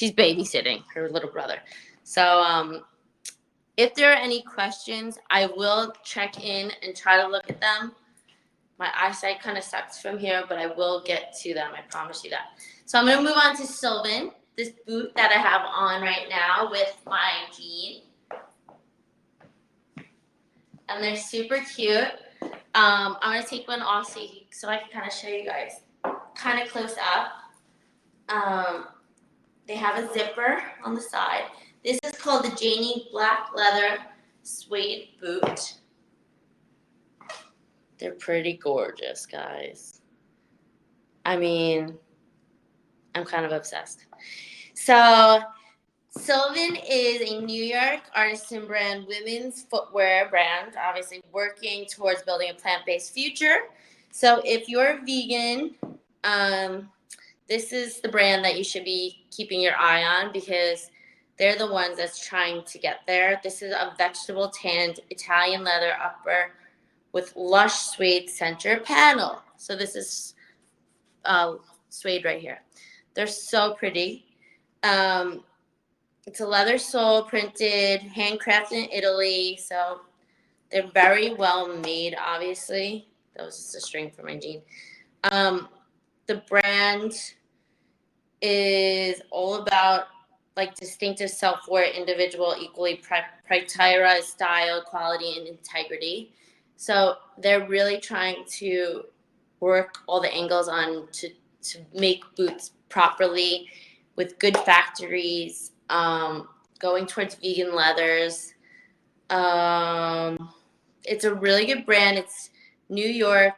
she's babysitting her little brother. So if there are any questions, I will check in and try to look at them. My eyesight kind of sucks from here, but I will get to them. I promise you that. So I'm going to move on to Sylven, this boot that I have on right now with my Jayne. And they're super cute. I'm going to take one off so I can kind of show you guys kind of close up. They have a zipper on the side. This is called the Jayne Black Leather Suede Boot. They're pretty gorgeous, guys. I mean, I'm kind of obsessed. So, Sylven is a New York artisan brand, women's footwear brand, obviously working towards building a plant-based future. So, if you're vegan, this is the brand that you should be keeping your eye on because they're the ones that's trying to get there. This is a vegetable tanned Italian leather upper with lush suede center panel. So this is suede right here. They're so pretty. It's a leather sole, printed, handcrafted in Italy. So they're very well made, obviously. That was just a string for my Jayne. The brand is all about like distinctive self-worth, individual, equally prioritized style, quality, and integrity. So they're really trying to work all the angles on to make boots properly with good factories, going towards vegan leathers. It's a really good brand. It's New York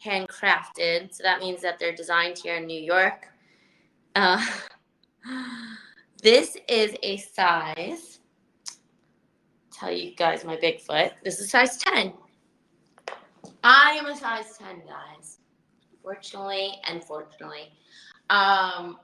handcrafted. So that means that they're designed here in New York. This is a size, tell you guys my big foot. This is size 10. I am a size 10, guys. Fortunately and fortunately. And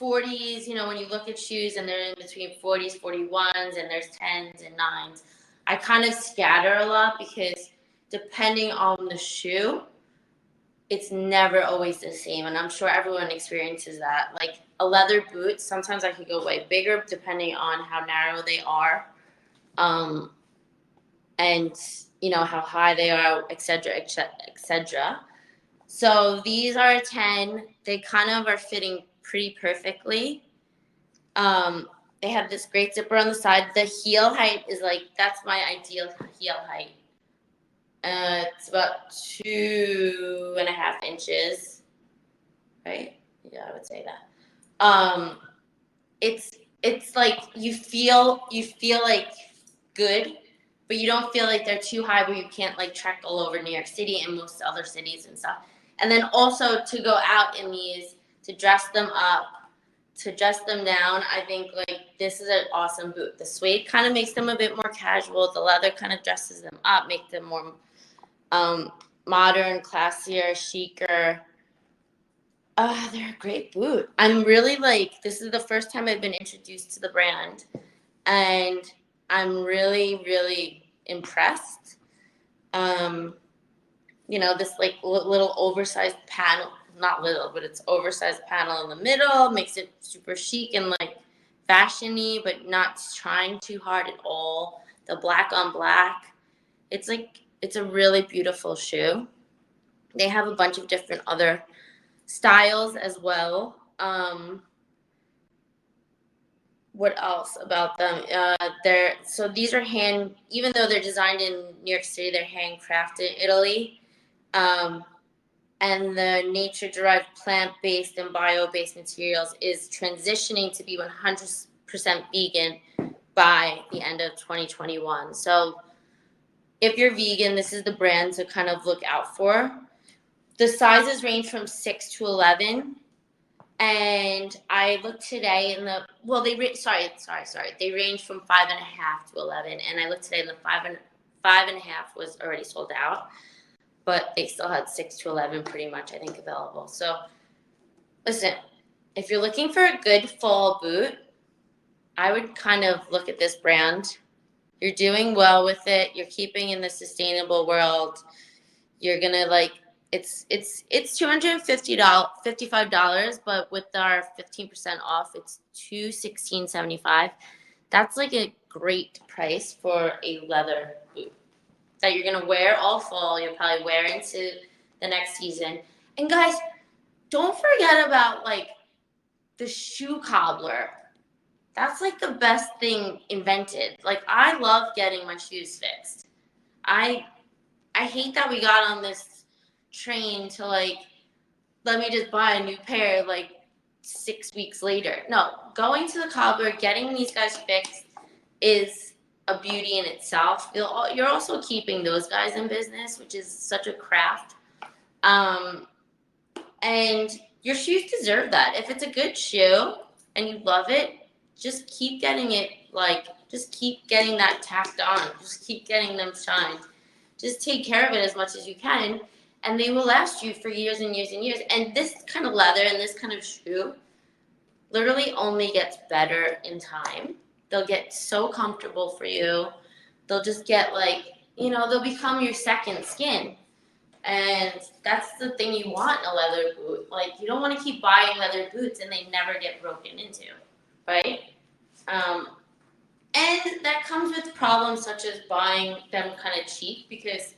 40s, when you look at shoes and they're in between 40s, 41s, and there's 10s and 9s, I kind of scatter a lot because depending on the shoe, it's never always the same. And I'm sure everyone experiences that. Like a leather boot, sometimes I could go way bigger depending on how narrow they are. And how high they are, etc., etc. So these are a 10. They kind of are fitting pretty perfectly. They have this great zipper on the side. The heel height is that's my ideal heel height. It's about 2.5 inches, right? Yeah, I would say that. It's like you feel like good, but you don't feel like they're too high where you can't trek all over New York City and most other cities and stuff. And then also to go out in these, to dress them up, to dress them down, I think this is an awesome boot. The suede kind of makes them a bit more casual. The leather kind of dresses them up, make them more modern, classier, chicer. They're a great boot. I'm really this is the first time I've been introduced to the brand, and I'm really, really impressed. This little oversized panel, not little, but it's oversized panel in the middle, makes it super chic and fashiony, but not trying too hard at all. The black on black, it's a really beautiful shoe. They have a bunch of different other styles as well. What else about them? So these are even though they're designed in New York City, they're handcrafted in Italy. And the nature-derived plant-based and bio-based materials is transitioning to be 100% vegan by the end of 2021. So if you're vegan, this is the brand to kind of look out for. The sizes range from 6 to 11. And I looked today they range from 5.5 to 11. And I looked today and the 5.5 was already sold out. But they still had 6 to 11 pretty much, I think, available. So, listen, if you're looking for a good fall boot, I would kind of look at this brand. You're doing well with it. You're keeping in the sustainable world. You're going to, It's $250 $55, but with our 15% off, it's $216.75. That's like a great price for a leather boot that you're gonna wear all fall. You'll probably wear into the next season. And guys, don't forget about like the shoe cobbler. That's like the best thing invented. Like I love getting my shoes fixed. I I hate that we got on this train to like let me just buy a new pair like 6 weeks later. No, going to the cobbler, getting these guys fixed is a beauty in itself. You're also keeping those guys in business, which is such a craft. Um, and your shoes deserve that. If it's a good shoe and you love it, just keep getting it, like, just keep getting that tacked on. Just keep getting them shined. Just take care of it as much as you can, and they will last you for years and years and years. And this kind of leather and this kind of shoe literally only gets better in time. They'll get so comfortable for you. They'll just get like, they'll become your second skin. And that's the thing you want in a leather boot. Like, you don't want to keep buying leather boots and they never get broken into, right? And that comes with problems such as buying them kind of cheap, because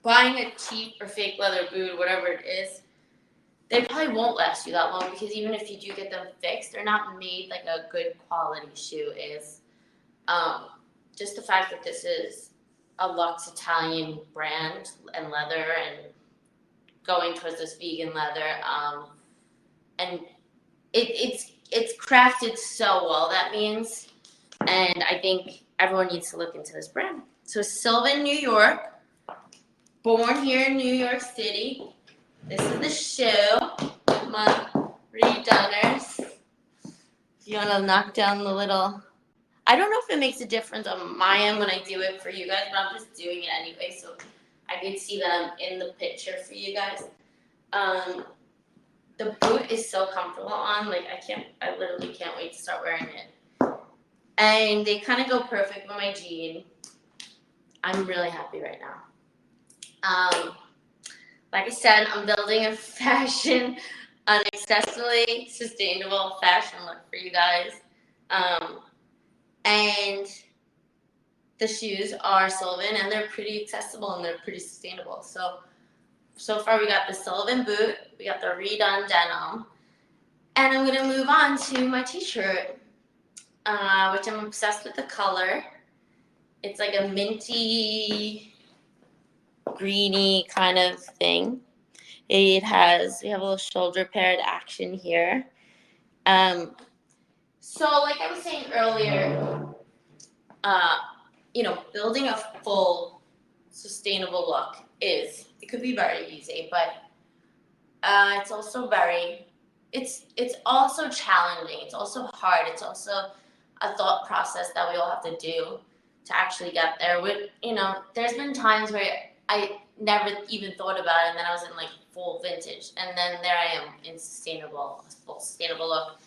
buying a cheap or fake leather boot, whatever it is, they probably won't last you that long, because even if you do get them fixed, they're not made like a good quality shoe is. Just the fact that this is a luxe Italian brand and leather and going towards this vegan leather, and it's crafted so well, that means, and I think everyone needs to look into this brand. So Sylven, New York, born here in New York City. This is the shoe. My redunners. If you want to knock down the little, I don't know if it makes a difference on my end when I do it for you guys, but I'm just doing it anyway, so I can see them in the picture for you guys. The boot is so comfortable on, like I literally can't wait to start wearing it. And they kind of go perfect with my jean. I'm really happy right now. Like I said, I'm building a fashion, an accessibly sustainable fashion look for you guys. And the shoes are Sylven, and they're pretty accessible and they're pretty sustainable. So far we got the Sylven boot, we got the redone denim, and I'm gonna move on to my t-shirt, which I'm obsessed with the color. It's like a minty, greeny kind of thing. We have a little shoulder paired action here. So like I was saying earlier, building a full sustainable look it could be very easy, but it's also it's also challenging. It's also hard. It's also a thought process that we all have to do to actually get there. There's been times where I never even thought about it, and then I was in like full vintage, and then there I am in full sustainable look.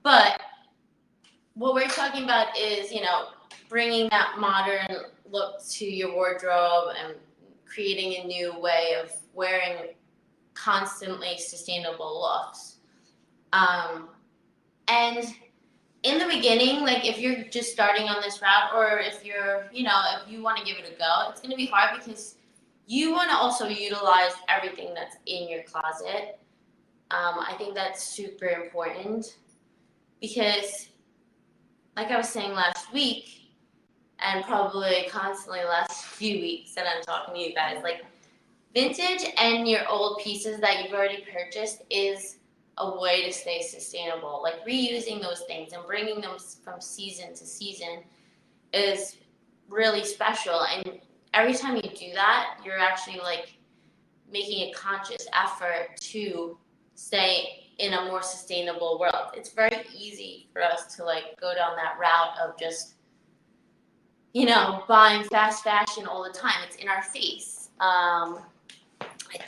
But what we're talking about is, bringing that modern look to your wardrobe and creating a new way of wearing constantly sustainable looks. And in the beginning, like if you're just starting on this route, or if you're, if you want to give it a go, it's going to be hard because you want to also utilize everything that's in your closet. I think that's super important because, like I was saying last week, and probably constantly last few weeks that I'm talking to you guys, like vintage and your old pieces that you've already purchased is a way to stay sustainable. Like reusing those things and bringing them from season to season is really special. And every time you do that, you're actually like making a conscious effort to stay in a more sustainable world. It's very easy for us to like go down that route of just, buying fast fashion all the time. It's in our face. I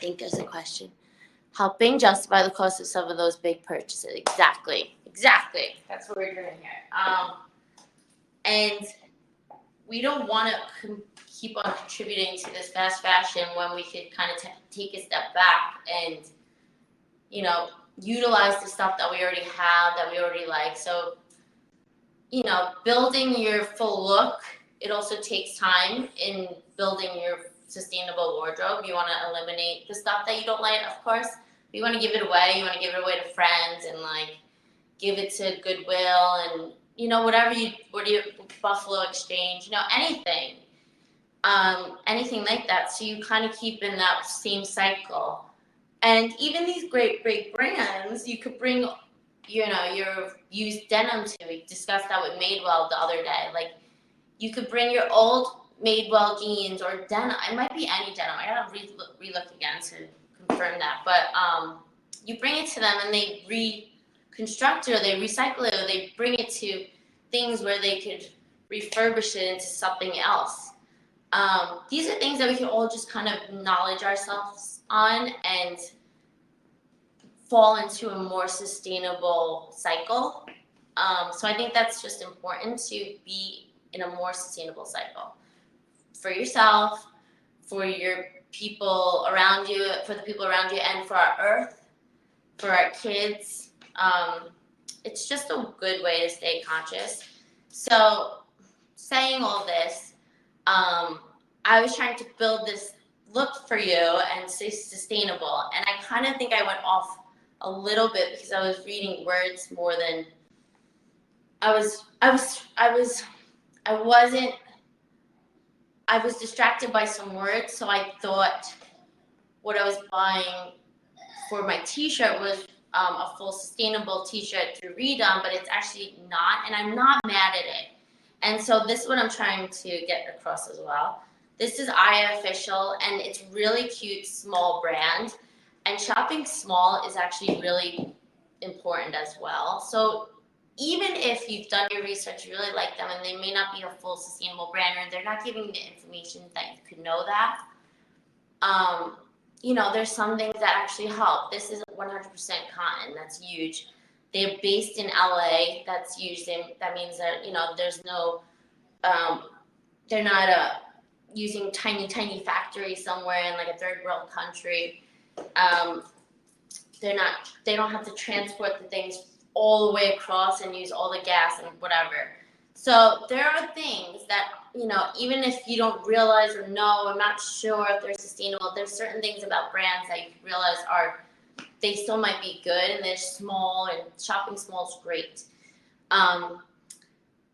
think there's a question. Helping justify the cost of some of those big purchases. Exactly. That's what we're doing here. And we don't want to keep on contributing to this fast fashion when we could kind of take a step back and, you know, utilize the stuff that we already have, that we already like. So, you know, building your full look, it also takes time in building your sustainable wardrobe. You want to eliminate the stuff that you don't like, of course. You want to give it away. You want to give it away to friends and like give it to Goodwill and, you know, whatever you Buffalo Exchange, you know, anything like that. So you kind of keep in that same cycle. And even these great brands, you could bring, you know, your used denim to. We discussed that with Madewell the other day. Like, you could bring your old Madewell jeans or denim. It might be any denim. I gotta relook again to confirm that. But you bring it to them and they reconstruct it, or they recycle it, or they bring it to things where they could refurbish it into something else. These are things that we can all just kind of knowledge ourselves on and fall into a more sustainable cycle. So I think that's just important, to be in a more sustainable cycle for yourself, for your people around you, for the people around you, and for our earth, for our kids. It's just a good way to stay conscious. So saying all this, I was trying to build this look for you and stay sustainable. And I kind of think I went off a little bit because I was reading words more than I was distracted by some words. So I thought what I was buying for my t-shirt was a full sustainable t-shirt through Redone, but it's actually not, and I'm not mad at it. And so this is what I'm trying to get across as well. This is Aya Official, and it's really cute, small brand. And shopping small is actually really important as well. So even if you've done your research, you really like them, and they may not be a full sustainable brand, or they're not giving you the information that you could know that, you know, there's some things that actually help. This is 100% cotton. That's huge. They're based in LA. That's huge. That means that, you know, there's no, they're not using tiny factories somewhere in like a third world country. They don't have to transport the things all the way across and use all the gas and whatever. So there are things that, you know, even if you don't realize or know, I'm not sure if they're sustainable, there's certain things about brands that you realize they still might be good, and they're small, and shopping small is great.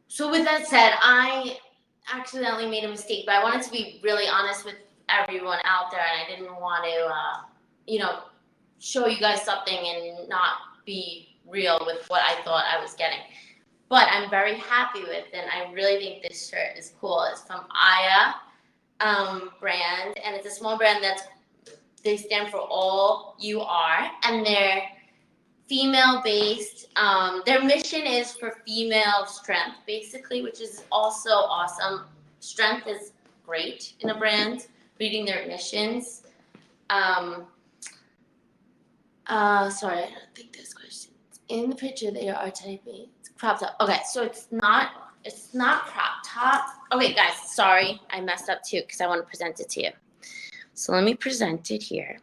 So with that said, I accidentally made a mistake, but I wanted to be really honest with everyone out there, and I didn't want to, you know, show you guys something and not be real with what I thought I was getting. But I'm very happy with it, and I really think this shirt is cool. It's from Aya brand, and it's a small brand they stand for All You Are, and they're female-based. Their mission is for female strength, basically, which is also awesome. Strength is great in a brand, reading their missions. Sorry, I don't think there's questions. In the picture, they are typing. It's crop top. Okay, so it's not crop top. Okay, guys, sorry, I messed up too because I want to present it to you. So let me present it here.